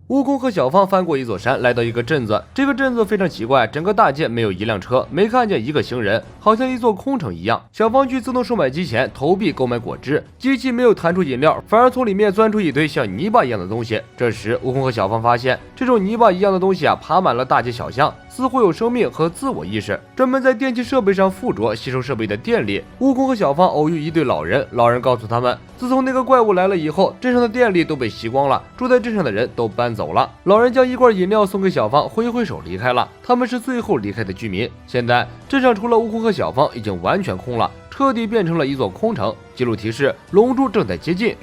悟空和小芳翻过一座山，来到一个镇子。这个镇子非常奇怪，整个大街没有一辆车，没看见一个行人，好像一座空城一样。小芳去自动售卖机前投币购买果汁，机器没有弹出饮料，反而从里面钻出一堆像泥巴一样的东西。这时，悟空和小芳发现，这种泥巴一样的东西爬满了大街小巷，似乎有生命和自我意识，专门在电器设备上附着，吸收设备的电力。悟空和小芳偶遇一对老人，老人告诉他们，自从那个怪物来了以后，镇上的电力都被吸光了，住在镇上的人都搬走了。老人将一罐饮料送给小芳，挥挥手离开了。他们是最后离开的居民。现在镇上除了悟空和小芳，已经完全空了，彻底变成了一座空城。记录提示：龙珠正在接近。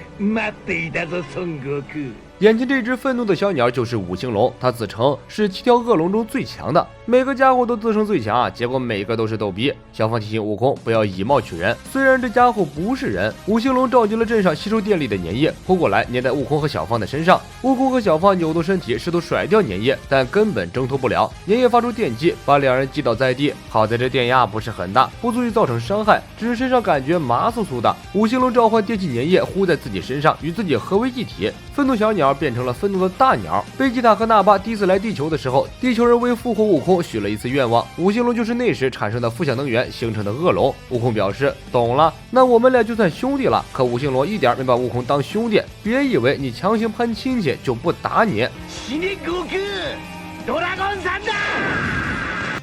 眼前这只愤怒的小鸟就是五星龙，它自称是7条恶龙中最强的，每个家伙都自称最强结果每个都是逗逼。小芳提醒悟空不要以貌取人，虽然这家伙不是人。五星龙召集了镇上吸收电力的粘液，扑过来粘在悟空和小芳的身上。悟空和小芳扭动身体，试图甩掉粘液，但根本挣脱不了，粘液发出电击，把两人击倒在地。好在这电压不是很大，不足以造成伤害，只是身上感觉麻酥酥的。五星龙召唤电气粘液呼在自己身上，与自己合为一体。愤怒小鸟变成了愤怒的大鸟。贝吉塔和纳巴第一次来地球的时候，地球人为复活悟空许了一次愿望，五星龙就是那时产生的负向能源形成的恶龙。悟空表示懂了，那我们俩就算兄弟了。可五星龙一点没把悟空当兄弟，别以为你强行攀亲戚就不打你。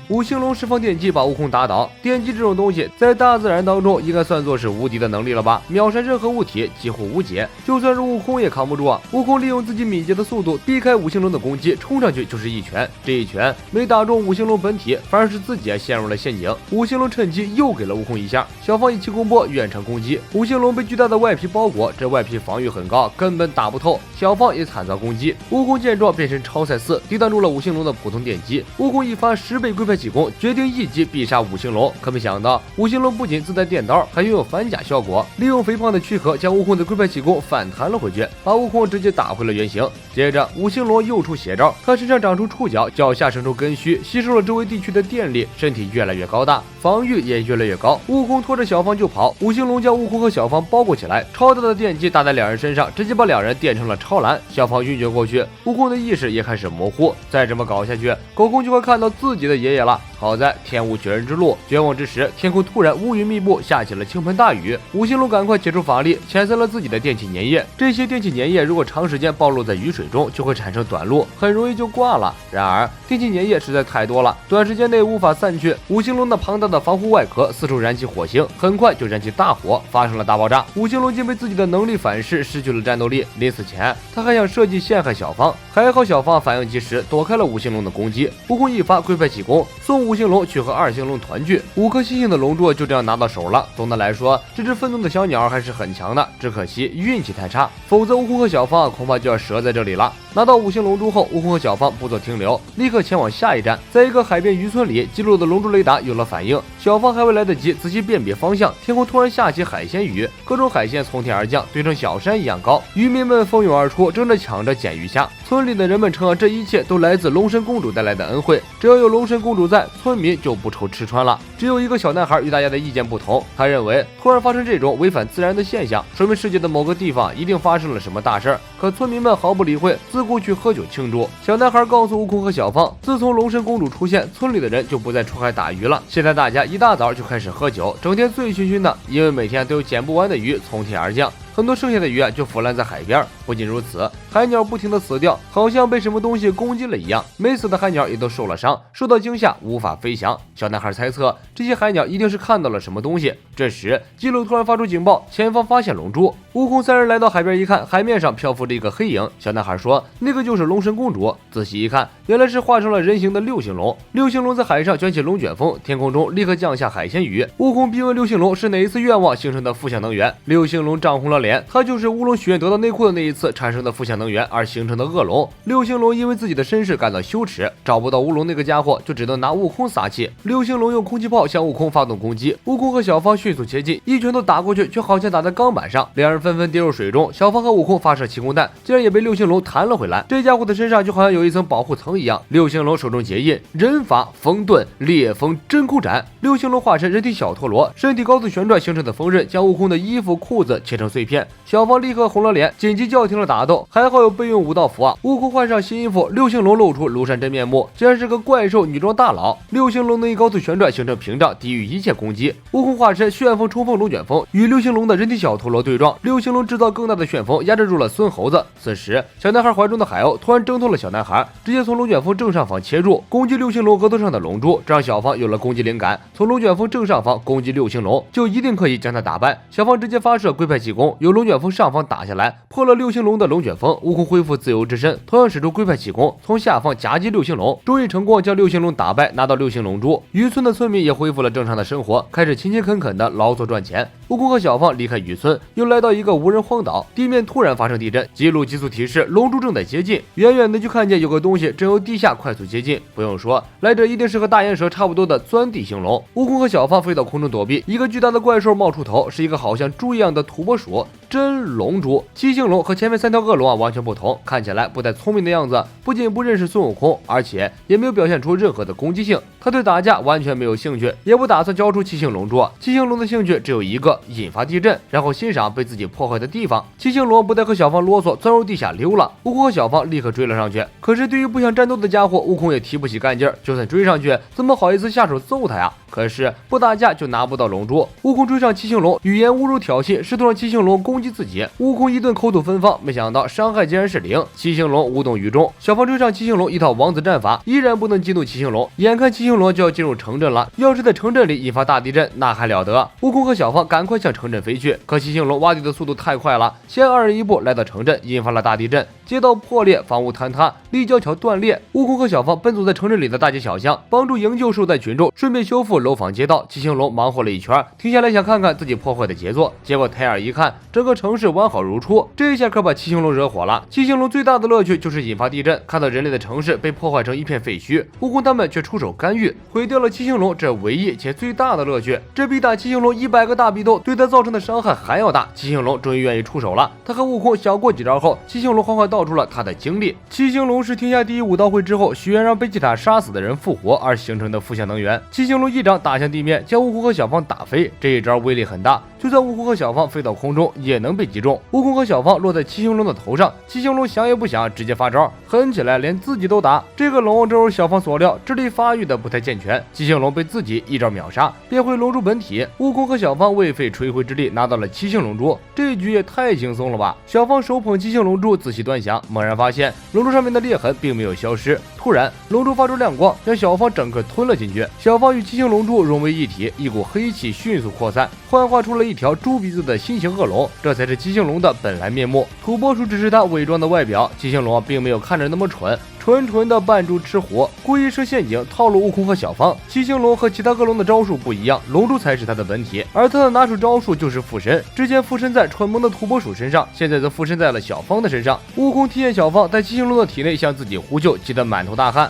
五星龙释放电击把悟空打倒。电击这种东西在大自然当中应该算作是无敌的能力了吧，秒杀任何物体几乎无解，就算是悟空也扛不住。悟空利用自己敏捷的速度避开五星龙的攻击，冲上去就是一拳，这一拳没打中五星龙本体，反而是自己陷入了陷阱。五星龙趁机又给了悟空一下。小芳一气功波远程攻击，五星龙被巨大的外皮包裹，这外皮防御很高，根本打不透。小芳也惨遭攻击，悟空见状变身超赛4，抵挡住了五星龙的普通电击。悟空一发10倍龟派气功，决定一击必杀五星龙。可没想到五星龙不仅自带电刀，还拥有反甲效果，利用肥胖的躯壳将悟空的龟派气功反弹了回去，把悟空直接打回了原形。接着五星龙又出邪招，他身上长出触角，脚下生出根须，吸收了周围地区的电力，身体越来越高大，防御也越来越高。悟空拖着小芳就跑，五星龙将悟空和小芳包裹起来，超大的电击打在两人身上，直接把两人电成了超蓝。小芳晕厥过去，悟空的意识也开始模糊。再这么搞下去，狗空就会看到自己的爷爷了。好在天无绝人之路，绝望之时，天空突然乌云密布，下起了倾盆大雨。五星龙赶快解除法力，遣散了自己的电气粘液。这些电气粘液如果长时间暴露在雨水中，就会产生短路，很容易就挂了。然而电气粘液实在太多了，短时间内无法散去。五星龙那庞大的防护外壳四处燃起火星，很快就燃起大火，发生了大爆炸。五星龙因为自己的能力反噬，失去了战斗力。临死前，他还想设计陷害小芳，还好小芳反应及时，躲开了五星龙的攻击。悟空一发龟派气功，送五星龙去和二星龙团聚，5颗星星的龙珠就这样拿到手了。总的来说，这只愤怒的小鸟还是很强的，只可惜运气太差，否则悟空和小芳恐怕就要折在这里了。拿到5星龙珠后，悟空和小芳不做停留，立刻前往下一站。在一个海边渔村里，记录的龙珠雷达有了反应，小芳还未来得及仔细辨别方向，天空突然下起海鲜雨，各种海鲜从天而降，堆成小山一样高。渔民们蜂拥而出，争着抢着捡鱼虾。村里的人们称这一切都来自龙神公主带来的恩惠，只要有龙神公主在，村民就不愁吃穿了。只有一个小男孩与大家的意见不同，他认为突然发生这种违反自然的现象，说明世界的某个地方一定发生了什么大事儿。可村民们毫不理会，自顾去喝酒庆祝。小男孩告诉悟空和小芳，自从龙神公主出现，村里的人就不再出海打鱼了。现在大家一大早就开始喝酒，整天醉醺醺的，因为每天都有捡不完的鱼从天而降。很多剩下的鱼就腐烂在海边。不仅如此，海鸟不停地死掉，好像被什么东西攻击了一样。没死的海鸟也都受了伤，受到惊吓无法飞翔。小男孩猜测这些海鸟一定是看到了什么东西。这时记录突然发出警报，前方发现龙珠。悟空3人来到海边一看，海面上漂浮着一个黑影。小男孩说那个就是龙神公主。仔细一看，原来是化成了人形的6星龙。6星龙在海上卷起龙卷风，天空中立刻降下海鲜雨。悟空逼问6星龙是哪一次愿望形成的负向能源。6星龙涨红了脸，他就是乌龙许愿得到内裤的那一次产生的负向能源而形成的恶龙。6星龙因为自己的身世感到羞耻，找不到乌龙那个家伙，就只能拿悟空撒气。6星龙用空气炮向悟空发动攻击，悟空和小芳迅速前进，一拳头打过去，却好像打在钢板上，两人纷纷跌入水中。小芳和悟空发射气功弹，竟然也被六星龙弹了回来。这家伙的身上就好像有一层保护层一样。六星龙手中结印人法风遁烈风真空斩，六星龙化身人体小陀螺，身体高速旋转形成的风刃将悟空的衣服裤子切成碎片。小芳立刻红了脸，紧急叫停了打斗。还好有备用武道符啊！悟空换上新衣服，六星龙露出庐山真面目，竟然是个怪兽女装大佬。六星龙能以高速旋转形成屏障，抵御一切攻击。悟空化身旋风冲锋龙卷风，与六星龙的人体小陀螺对撞，六星龙制造更大的旋风压制住了孙猴子。此时，小男孩怀中的海鸥突然挣脱了小男孩，直接从龙卷风正上方切入，攻击六星龙额头上的龙珠，这让小芳有了攻击灵感，从龙卷风正上方攻击六星龙，就一定可以将他打败。小芳直接发射龟派气功，由龙卷风上方打下来，破了六星龙的龙卷风。悟空恢复自由之身，同样使出龟派气功，从下方夹击六星龙，终于成功将六星龙打败，拿到六星龙珠。渔村的村民也恢复了正常的生活，开始勤勤恳恳的劳作赚钱。悟空和小芳离开渔村，又来到一个无人荒岛，地面突然发生地震，记录急速提示龙珠正在接近。远远的就看见有个东西正由地下快速接近，不用说，来者一定是和大岩蛇差不多的钻地星龙。悟空和小芳飞到空中躲避，一个巨大的怪兽冒出头，是一个好像猪一样的土拨鼠真龙珠。七星龙和前面三条恶龙完全不同，看起来不太聪明的样子，不仅不认识孙悟空，而且也没有表现出任何的攻击性。他对打架完全没有兴趣，也不打算交出七星龙珠。七星龙的兴趣只有一个，引发地震，然后欣赏被自己破坏的地方。七星龙不再和小芳啰嗦，钻入地下溜了。悟空和小芳立刻追了上去，可是对于不想战斗的家伙，悟空也提不起干劲儿，就算追上去，怎么好意思下手揍他呀？可是不打架就拿不到龙珠。悟空追上七星龙，语言侮辱挑衅，试图让七星龙攻击自己。悟空一顿口吐芬芳，没想到伤害竟然是0。七星龙无动于衷。小芳追上七星龙，一套王子战法依然不能激怒七星龙。眼看七星龙就要进入城镇了，要是在城镇里引发大地震，那还了得！悟空和小芳赶快向城镇飞去，可七星龙挖地的速度太快了，先2人一步来到城镇，引发了大地震，街道破裂，房屋坍塌，立交桥断裂。悟空和小芳奔走在城镇里的大街小巷，帮助营救受灾群众，顺便修复楼房街道。七星龙忙活了一圈，停下来想看看自己破坏的杰作，结果抬眼一看，整个城市完好如初。这下可把七星龙惹火了。七星龙最大的乐趣就是引发地震，看到人类的城市被破坏成一片废墟，悟空他们却出手干预，毁掉了七星龙这唯一且最大的乐趣。这比打七星龙100个大逼斗对他造成的伤害还要大。七星龙终于愿意出手了，他和悟空小过几招后，七星龙缓缓道出了他的经历。七星龙是天下第一武道会之后许愿让贝吉塔杀死的人复活而形成的负向能源。七星龙一掌打向地面，将悟空和小芳打飞，这一招威力很大，就算悟空和小芳飞到空中也能被击中。悟空和小芳落在七星龙的头上，七星龙想也不想直接发招，狠起来连自己都打。这个龙正如小芳所料，智力发育的不太健全，七星龙被自己一招秒杀，变回龙珠本体。悟空和小芳未费吹灰之力拿到了七星龙珠，这局也太轻松了吧！小芳手捧七星龙珠仔细端详，猛然发现龙珠上面的裂痕并没有消失。突然龙珠发出亮光，将小芳整个吞了进去。小芳与七星龙珠融为一体，一股黑气迅速扩散，幻化出了一条猪鼻子的新型恶龙，这才是七星龙的本来面目。土拨鼠只是它伪装的外表，七星龙并没有看着那么蠢，纯纯的扮猪吃虎，故意设陷阱套路悟空和小芳。七星龙和其他恶龙的招数不一样，龙珠才是它的本体，而它的拿手招数就是附身。之前附身在蠢萌的土拨鼠身上，现在则附身在了小芳的身上。悟空听见小芳在七星龙的体内向自己呼救，急得满头大汗。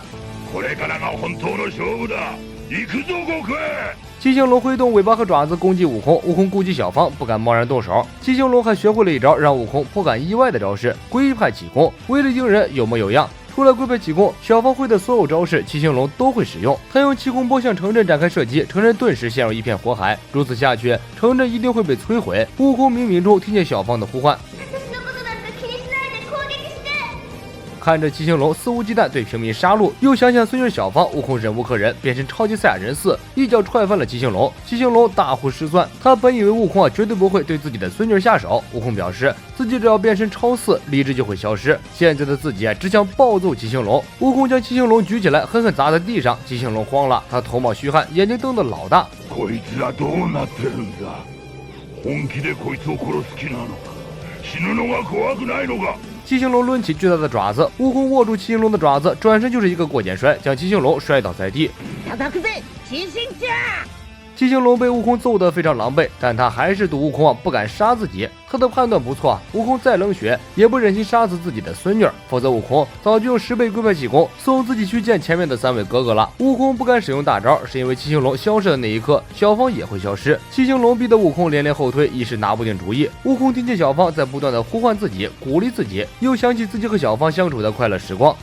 七星龙挥动尾巴和爪子攻击悟空，悟空顾及小芳不敢贸然动手。七星龙还学会了一招让悟空颇感意外的招式——龟派气功，威力惊人，有模有样。除了龟派气功，小芳会的所有招式，七星龙都会使用。他用气功波向城镇展开射击，城镇顿时陷入一片火海。如此下去，城镇一定会被摧毁。悟空冥冥中听见小芳的呼唤，看着七星龙肆无忌惮对平民杀戮，又想想孙女小芳，悟空忍无可忍，变身超级赛亚人4，一脚踹翻了七星龙。七星龙大呼失算，他本以为悟空绝对不会对自己的孙女下手。悟空表示自己只要变身超4，理智就会消失。现在的自己只想暴揍七星龙。悟空将七星龙举起来，狠狠砸在地上。七星龙慌了，他头冒虚汗，眼睛瞪得老大。こいつらどうなってるんだ？本気でこいつを殺す気なのか？死ぬのが怖くないのか？七星龙抡起巨大的爪子，悟空握住七星龙的爪子，转身就是一个过肩摔，将七星龙摔倒在地。七星龙被悟空揍得非常狼狈，但他还是赌悟空不敢杀自己。他的判断不错，悟空再冷血也不忍心杀死自己的孙女，否则悟空早就用10倍龟派气功送自己去见前面的3位哥哥了。悟空不敢使用大招，是因为七星龙消失的那一刻，小芳也会消失。七星龙逼得悟空连连后退，一时拿不定主意。悟空听见小芳在不断的呼唤自己，鼓励自己，又想起自己和小芳相处的快乐时光。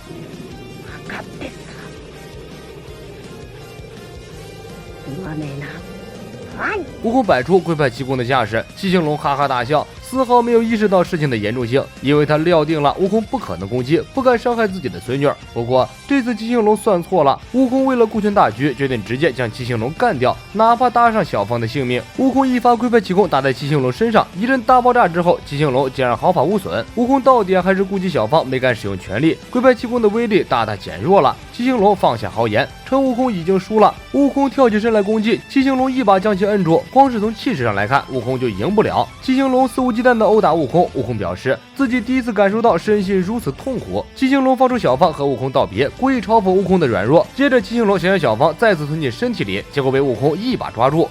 悟空摆出龟派气功的架势，七星龙哈哈大笑，丝毫没有意识到事情的严重性，因为他料定了悟空不可能攻击，不敢伤害自己的孙女。不过这次七星龙算错了，悟空为了顾全大局，决定直接将七星龙干掉，哪怕搭上小芳的性命。悟空一发龟派气功打在七星龙身上，一阵大爆炸之后，七星龙竟然毫发无损。悟空到底还是顾及小芳，没敢使用全力，龟派气功的威力大大减弱了。七星龙放下豪言，称悟空已经输了。悟空跳起身来攻击，七星龙一把将其摁住。光是从气势上来看，悟空就赢不了。七星龙肆无忌惮地殴打悟空，悟空表示自己第一次感受到身心如此痛苦。七星龙放出小芳和悟空道别，故意嘲讽悟空的软弱。接着七星龙想让小芳再次吞进身体里，结果被悟空一把抓住。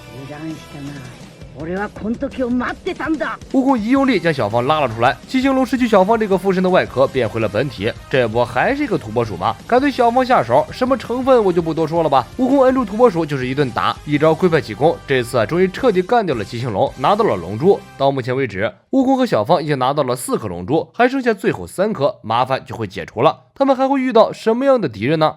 悟空一用力将小芳拉了出来，七星龙失去小芳这个附身的外壳，变回了本体。这不还是一个土拨鼠吗？敢对小芳下手，什么成分我就不多说了吧。悟空摁住土拨鼠就是一顿打，一招龟派气功，这次终于彻底干掉了七星龙，拿到了龙珠。到目前为止，悟空和小芳已经拿到了4颗龙珠，还剩下最后3颗，麻烦就会解除了。他们还会遇到什么样的敌人呢？